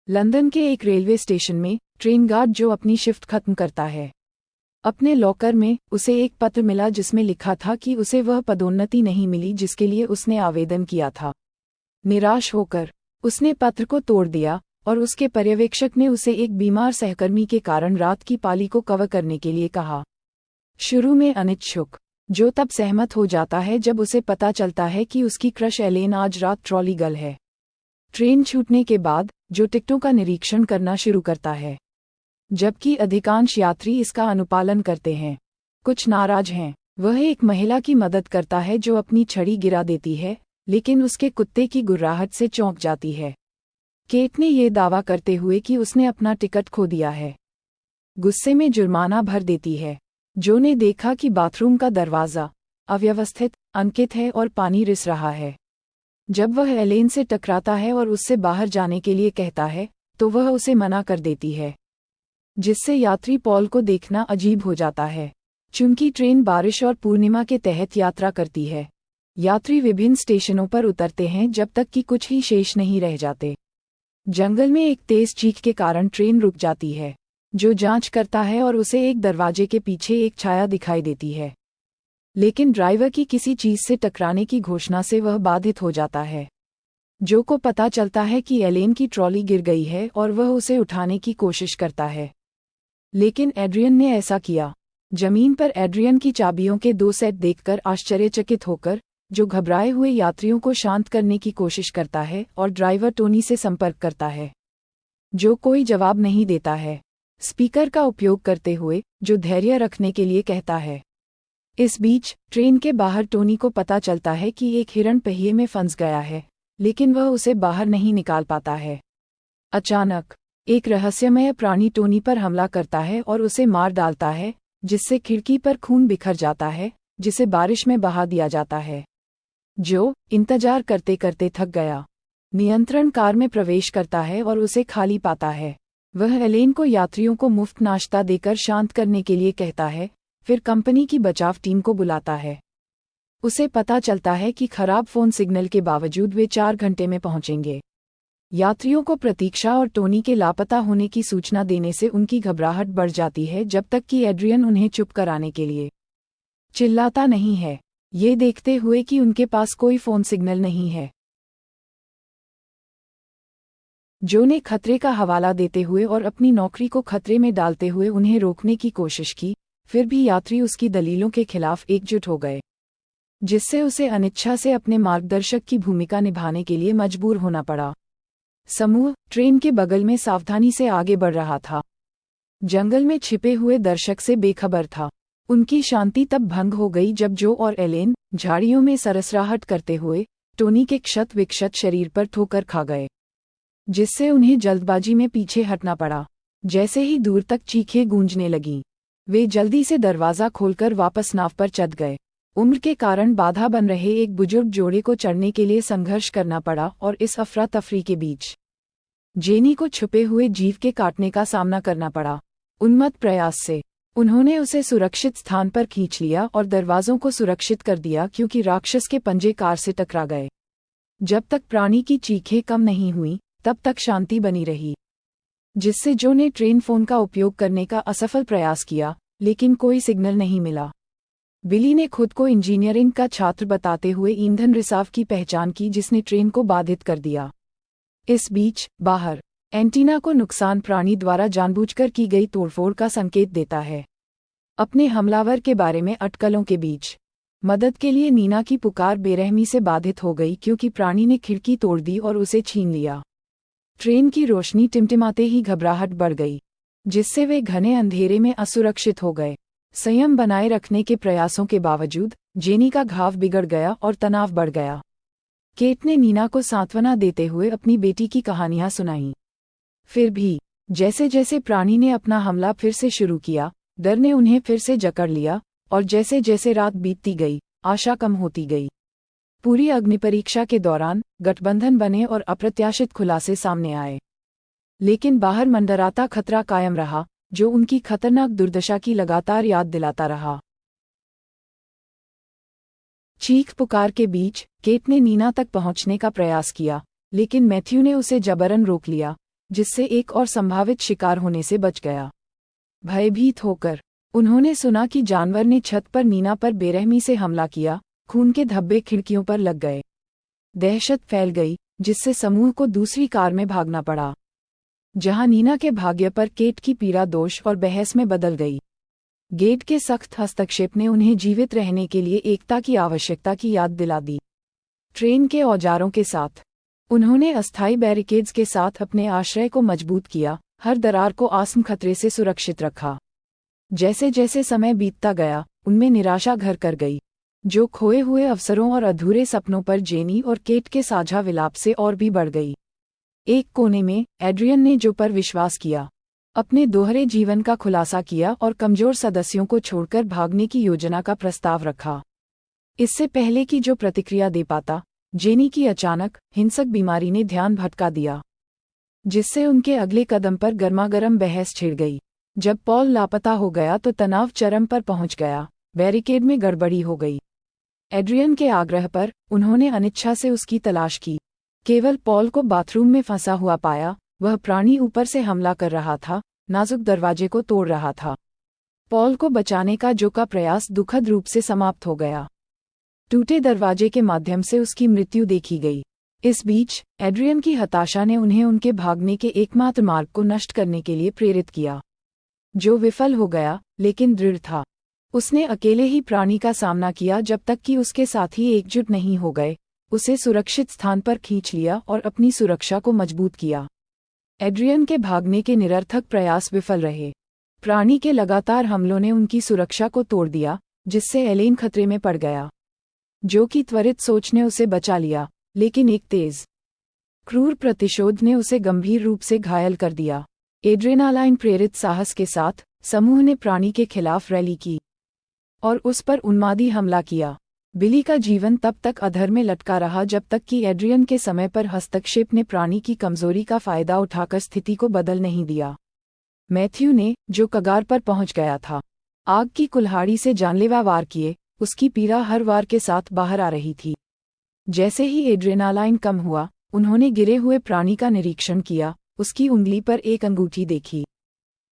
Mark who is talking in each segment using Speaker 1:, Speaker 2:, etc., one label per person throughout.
Speaker 1: London के एक railway station में ट्रेन गार्ड जो अपनी शिफ्ट खत्म करता है। अपने लॉकर में उसे एक पत्र मिला जिसमें लिखा था कि उसे वह पदोन्नति नहीं मिली जिसके लिए उसने आवेदन किया था। निराश होकर उसने पत्र को तोड़ दिया और उसके पर्यवेक्षक ने उसे एक बीमार सहकर्मी के कारण रात की पाली को कवर करने के लिए कहा। शुरू में अनिच्छुक, जो तब सहमत हो जाता है जब उसे पता चलता है कि उसकी क्रश एलेन आज रात ट्रॉली गर्ल है। ट्रेन छूटने के बाद जो टिकटों का निरीक्षण करना शुरू करता है, जबकि अधिकांश यात्री इसका अनुपालन करते हैं। कुछ नाराज हैं। वह एक महिला की मदद करता है जो अपनी छड़ी गिरा देती है, लेकिन उसके कुत्ते की गुर्राहट से चौंक जाती है। केट ने यह दावा करते हुए कि उसने अपना टिकट खो दिया है, गुस्से में जुर्माना भर देती है। जो ने देखा कि बाथरूम का दरवाज़ा अव्यवस्थित, अंकित है और पानी रिस रहा है। जब वह एलेन से टकराता है और उससे बाहर जाने के लिए कहता है, तो वह उसे मना कर देती है, जिससे यात्री पॉल को देखना अजीब हो जाता है। चूंकि ट्रेन बारिश और पूर्णिमा के तहत यात्रा करती है, यात्री विभिन्न स्टेशनों पर उतरते हैं जब तक कि कुछ ही शेष नहीं रह जाते। जंगल में एक तेज चीख के कारण ट्रेन रुक जाती है। जो जांच करता है और उसे एक दरवाजे के पीछे एक छाया दिखाई देती है, लेकिन ड्राइवर की किसी चीज से टकराने की घोषणा से वह बाधित हो जाता है। जो को पता चलता है कि एलेन की ट्रॉली गिर गई है और वह उसे उठाने की कोशिश करता है, लेकिन एड्रियन ने ऐसा किया। जमीन पर एड्रियन की चाबियों के 2 सेट देखकर आश्चर्यचकित होकर जो घबराए हुए यात्रियों को शांत करने की कोशिश करता है और ड्राइवर टोनी से संपर्क करता है, जो कोई जवाब नहीं देता है। स्पीकर का उपयोग करते हुए जो धैर्य रखने के लिए कहता है। इस बीच ट्रेन के बाहर टोनी को पता चलता है कि एक हिरण पहिए में फंस गया है, लेकिन वह उसे बाहर नहीं निकाल पाता है। अचानक एक रहस्यमय प्राणी टोनी पर हमला करता है और उसे मार डालता है, जिससे खिड़की पर खून बिखर जाता है, जिसे बारिश में बहा दिया जाता है। जो इंतजार करते करते थक गया, नियंत्रण कार में प्रवेश करता है और उसे खाली पाता है। वह एलेन को यात्रियों को मुफ्त नाश्ता देकर शांत करने के लिए कहता है, फिर कंपनी की बचाव टीम को बुलाता है। उसे पता चलता है कि खराब फोन सिग्नल के बावजूद वे 4 घंटे में पहुंचेंगे। यात्रियों को प्रतीक्षा और टोनी के लापता होने की सूचना देने से उनकी घबराहट बढ़ जाती है, जब तक कि एड्रियन उन्हें चुप कराने के लिए चिल्लाता नहीं है, ये देखते हुए कि उनके पास कोई फोन सिग्नल नहीं है। जो ने खतरे का हवाला देते हुए और अपनी नौकरी को खतरे में डालते हुए उन्हें रोकने की कोशिश की, फिर भी यात्री उसकी दलीलों के खिलाफ एकजुट हो गए, जिससे उसे अनिच्छा से अपने मार्गदर्शक की भूमिका निभाने के लिए मजबूर होना पड़ा। समूह ट्रेन के बगल में सावधानी से आगे बढ़ रहा था, जंगल में छिपे हुए दर्शक से बेखबर था। उनकी शांति तब भंग हो गई जब जो और एलेन झाड़ियों में सरसराहट करते हुए टोनी के क्षत विक्षत शरीर पर ठोकर खा गए, जिससे उन्हें जल्दबाजी में पीछे हटना पड़ा। जैसे ही दूर तक चीखें गूंजने लगीं, वे जल्दी से दरवाज़ा खोलकर वापस नाव पर चढ़ गए। उम्र के कारण बाधा बन रहे एक बुजुर्ग जोड़े को चढ़ने के लिए संघर्ष करना पड़ा और इस अफरा तफरी के बीच जेनी को छुपे हुए जीव के काटने का सामना करना पड़ा। उन्मत्त प्रयास से उन्होंने उसे सुरक्षित स्थान पर खींच लिया और दरवाज़ों को सुरक्षित कर दिया, क्योंकि राक्षस के पंजे कार से टकरा गए। जब तक प्राणी की चीखें कम नहीं हुई, तब तक शांति बनी रही, जिससे जो ने ट्रेन फोन का उपयोग करने का असफल प्रयास किया, लेकिन कोई सिग्नल नहीं मिला। बिली ने खुद को इंजीनियरिंग का छात्र बताते हुए ईंधन रिसाव की पहचान की, जिसने ट्रेन को बाधित कर दिया। इस बीच बाहर एंटीना को नुकसान प्राणी द्वारा जानबूझकर की गई तोड़फोड़ का संकेत देता है। अपने हमलावर के बारे में अटकलों के बीच मदद के लिए नीना की पुकार बेरहमी से बाधित हो गई, क्योंकि प्राणी ने खिड़की तोड़ दी और उसे छीन लिया। ट्रेन की रोशनी टिमटिमाते ही घबराहट बढ़ गई, जिससे वे घने अंधेरे में असुरक्षित हो गए। संयम बनाए रखने के प्रयासों के बावजूद जेनी का घाव बिगड़ गया और तनाव बढ़ गया। केट ने नीना को सांत्वना देते हुए अपनी बेटी की कहानियां सुनाईं। फिर भी जैसे जैसे प्राणी ने अपना हमला फिर से शुरू किया, डर ने उन्हें फिर से जकड़ लिया, और जैसे जैसे रात बीतती गई, आशा कम होती गई। पूरी अग्निपरीक्षा के दौरान गठबंधन बने और अप्रत्याशित खुलासे सामने आए, लेकिन बाहर मंडराता खतरा कायम रहा, जो उनकी खतरनाक दुर्दशा की लगातार याद दिलाता रहा। चीख पुकार के बीच केट ने नीना तक पहुंचने का प्रयास किया, लेकिन मैथ्यू ने उसे जबरन रोक लिया, जिससे एक और संभावित शिकार होने से बच गया। भयभीत होकर उन्होंने सुना कि जानवर ने छत पर नीना पर बेरहमी से हमला किया। खून के धब्बे खिड़कियों पर लग गए। दहशत फैल गई, जिससे समूह को दूसरी कार में भागना पड़ा, जहां नीना के भाग्य पर केट की पीड़ा दोष और बहस में बदल गई। गेट के सख्त हस्तक्षेप ने उन्हें जीवित रहने के लिए एकता की आवश्यकता की याद दिला दी। ट्रेन के औजारों के साथ उन्होंने अस्थायी बैरिकेड्स के साथ अपने आश्रय को मजबूत किया, हर दरार को आसन्न खतरे से सुरक्षित रखा। जैसे जैसे समय बीतता गया, उनमें निराशा घर कर गई, जो खोए हुए अवसरों और अधूरे सपनों पर जेनी और केट के साझा विलाप से और भी बढ़ गई। एक कोने में एड्रियन ने जो पर विश्वास किया, अपने दोहरे जीवन का खुलासा किया और कमजोर सदस्यों को छोड़कर भागने की योजना का प्रस्ताव रखा। इससे पहले कि जो प्रतिक्रिया दे पाता, जेनी की अचानक हिंसक बीमारी ने ध्यान भटका दिया, जिससे उनके अगले कदम पर गर्मागर्म बहस छिड़ गई। जब पॉल लापता हो गया तो तनाव चरम पर पहुंच गया। बैरिकेड में गड़बड़ी हो गई। एड्रियन के आग्रह पर उन्होंने अनिच्छा से उसकी तलाश की। केवल पॉल को बाथरूम में फंसा हुआ पाया। वह प्राणी ऊपर से हमला कर रहा था, नाजुक दरवाजे को तोड़ रहा था। पॉल को बचाने का जो का प्रयास दुखद रूप से समाप्त हो गया। टूटे दरवाजे के माध्यम से उसकी मृत्यु देखी गई। इस बीच एड्रियन की हताशा ने उन्हें उनके भागने के एकमात्र मार्ग को नष्ट करने के लिए प्रेरित किया, जो विफल हो गया लेकिन दृढ़ था। उसने अकेले ही प्राणी का सामना किया जब तक कि उसके साथी एकजुट नहीं हो गए, उसे सुरक्षित स्थान पर खींच लिया और अपनी सुरक्षा को मजबूत किया। एड्रियन के भागने के निरर्थक प्रयास विफल रहे। प्राणी के लगातार हमलों ने उनकी सुरक्षा को तोड़ दिया, जिससे एलेन खतरे में पड़ गया, जो कि त्वरित सोच ने उसे बचा लिया, लेकिन एक तेज क्रूर प्रतिशोध ने उसे गंभीर रूप से घायल कर दिया। एड्रेनालाइन प्रेरित साहस के साथ समूह ने प्राणी के खिलाफ रैली की और उस पर उन्मादी हमला किया। बिली का जीवन तब तक अधर में लटका रहा जब तक कि एड्रियन के समय पर हस्तक्षेप ने प्राणी की कमजोरी का फायदा उठाकर स्थिति को बदल नहीं दिया। मैथ्यू ने, जो कगार पर पहुंच गया था, आग की कुल्हाड़ी से जानलेवा वार किए। उसकी पीड़ा हर वार के साथ बाहर आ रही थी। जैसे ही एड्रेनालाइन कम हुआ, उन्होंने गिरे हुए प्राणी का निरीक्षण किया। उसकी उंगली पर एक अंगूठी देखी,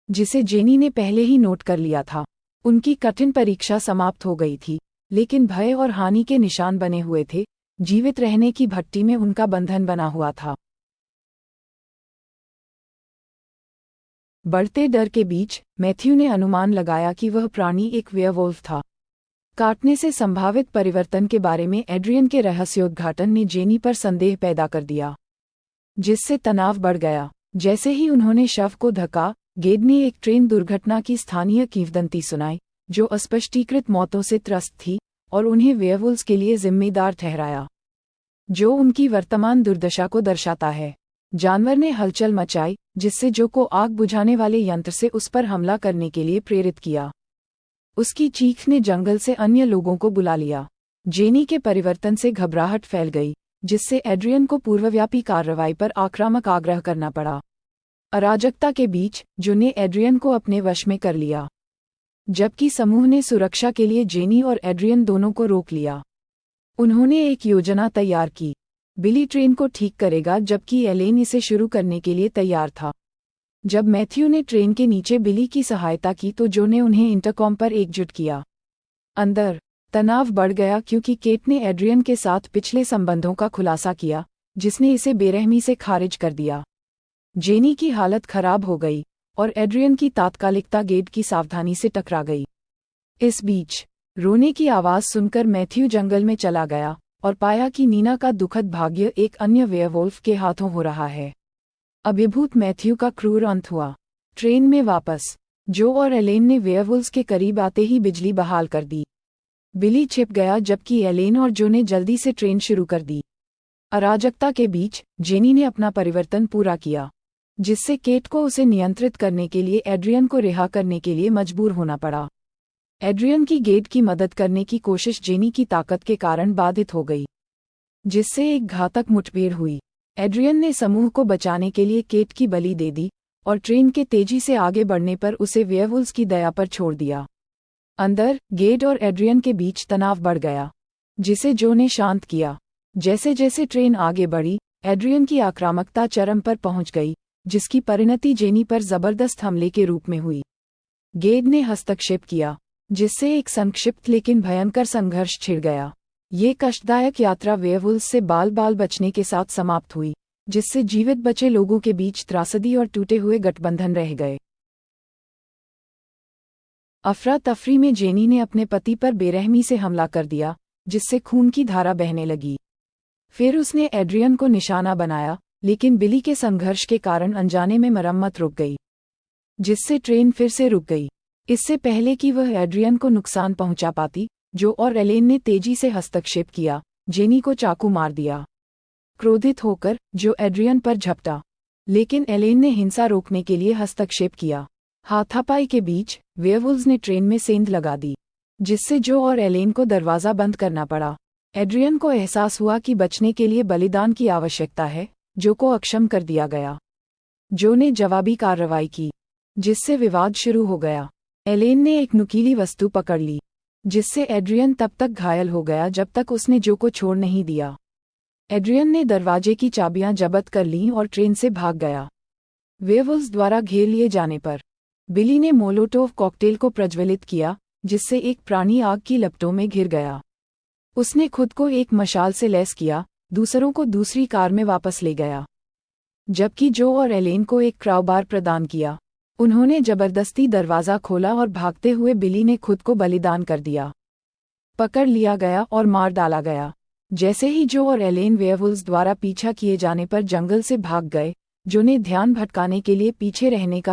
Speaker 1: जिसे जेनी ने पहले ही नोट कर लिया था। उनकी कठिन परीक्षा समाप्त हो गई थी, लेकिन भय और हानि के निशान बने हुए थे। जीवित रहने की भट्टी में उनका बंधन बना हुआ था। बढ़ते डर के बीच मैथ्यू ने अनुमान लगाया कि वह प्राणी एक वेयरवुल्फ था। काटने से संभावित परिवर्तन के बारे में एड्रियन के रहस्योद्घाटन ने जेनी पर संदेह पैदा कर दिया, जिससे तनाव बढ़ गया। जैसे ही उन्होंने शव को धका, गेड ने एक ट्रेन दुर्घटना की स्थानीय किंवदंती सुनाई, जो अस्पष्टीकृत मौतों से त्रस्त थी, और उन्हें वेयरवुल्व्स के लिए जिम्मेदार ठहराया, जो उनकी वर्तमान दुर्दशा को दर्शाता है। जानवर ने हलचल मचाई, जिससे जो को आग बुझाने वाले यंत्र से उस पर हमला करने के लिए प्रेरित किया। उसकी चीख ने जंगल से अन्य लोगों को बुला लिया। जेनी के परिवर्तन से घबराहट फैल गई, जिससे एड्रियन को पूर्वव्यापी कार्रवाई पर आक्रामक आग्रह करना पड़ा। अराजकता के बीच जो ने एड्रियन को अपने वश में कर लिया, जबकि समूह ने सुरक्षा के लिए जेनी और एड्रियन दोनों को रोक लिया। उन्होंने एक योजना तैयार की। बिली ट्रेन को ठीक करेगा, जबकि एलेन इसे शुरू करने के लिए तैयार था। जब मैथ्यू ने ट्रेन के नीचे बिली की सहायता की तो जो ने उन्हें इंटरकॉम पर एकजुट किया। अंदर तनाव बढ़ गया क्योंकि केट ने एड्रियन के साथ पिछले संबंधों का खुलासा किया, जिसने इसे बेरहमी से खारिज कर दिया। जेनी की हालत खराब हो गई और एड्रियन की तात्कालिकता गेड की सावधानी से टकरा गई। इस बीच रोने की आवाज सुनकर मैथ्यू जंगल में चला गया और पाया कि नीना का दुखद भाग्य एक अन्य वेयरवुल्फ के हाथों हो रहा है। अभिभूत मैथ्यू का क्रूर अंत हुआ। ट्रेन में वापस जो और एलेन ने वेयरवुल्व्स के करीब आते ही बिजली बहाल कर दी। बिली छिप गया, जबकि एलेन और जो ने जल्दी से ट्रेन शुरू कर दी। अराजकता के बीच जेनी ने अपना परिवर्तन पूरा किया, जिससे केट को उसे नियंत्रित करने के लिए एड्रियन को रिहा करने के लिए मजबूर होना पड़ा। एड्रियन की गेड की मदद करने की कोशिश जेनी की ताकत के कारण बाधित हो गई, जिससे एक घातक मुठभेड़ हुई। एड्रियन ने समूह को बचाने के लिए केट की बलि दे दी और ट्रेन के तेजी से आगे बढ़ने पर उसे वेयरवुल्व्स की दया पर छोड़ दिया। अंदर गेड और एड्रियन के बीच तनाव बढ़ गया, जिसे जो ने शांत किया। जैसे जैसे ट्रेन आगे बढ़ी, एड्रियन की आक्रामकता चरम पर पहुंच गई, जिसकी परिणति जेनी पर जबरदस्त हमले के रूप में हुई। गेड ने हस्तक्षेप किया, जिससे एक संक्षिप्त लेकिन भयंकर संघर्ष छिड़ गया। ये कष्टदायक यात्रा वेयरवुल्व्स से बाल बाल बचने के साथ समाप्त हुई, जिससे जीवित बचे लोगों के बीच त्रासदी और टूटे हुए गठबंधन रह गए। अफरा तफरी में जेनी ने अपने पति पर बेरहमी से हमला कर दिया, जिससे खून की धारा बहने लगी। फिर उसने एड्रियन को निशाना बनाया, लेकिन बिली के संघर्ष के कारण अनजाने में मरम्मत रुक गई, जिससे ट्रेन फिर से रुक गई। इससे पहले कि वह एड्रियन को नुकसान पहुंचा पाती, जो और एलेन ने तेजी से हस्तक्षेप किया, जेनी को चाकू मार दिया। क्रोधित होकर जो एड्रियन पर झपटा, लेकिन एलेन ने हिंसा रोकने के लिए हस्तक्षेप किया। हाथापाई के बीच वेयरवुल्व्स ने ट्रेन में सेंध लगा दी, जिससे जो और एलेन को दरवाज़ा बंद करना पड़ा। एड्रियन को एहसास हुआ कि बचने के लिए बलिदान की आवश्यकता है, जो को अक्षम कर दिया गया। जो ने जवाबी कार्रवाई की, जिससे विवाद शुरू हो गया। एलेन ने एक नुकीली वस्तु पकड़ ली, जिससे एड्रियन तब तक घायल हो गया जब तक उसने जो को छोड़ नहीं दिया। एड्रियन ने दरवाजे की चाबियां जब्त कर लीं और ट्रेन से भाग गया। वेयरवुल्व्स द्वारा घेर लिए जाने पर बिली ने मोलोटोव कॉकटेल को प्रज्वलित किया, जिससे एक प्राणी आग की लपटों में घिर गया। उसने खुद को एक मशाल से लैस किया, दूसरों को दूसरी कार में वापस ले गया, जबकि जो और एलेन को एक क्राउबार प्रदान किया। उन्होंने जबरदस्ती दरवाज़ा खोला और भागते हुए बिली ने खुद को बलिदान कर दिया। पकड़ लिया गया और मार डाला गया। जैसे ही जो और एलेन वेयरवुल्व्स द्वारा पीछा किए जाने पर जंगल से भाग गए, जो ने ध्यान भटकाने के लिए पीछे रहने का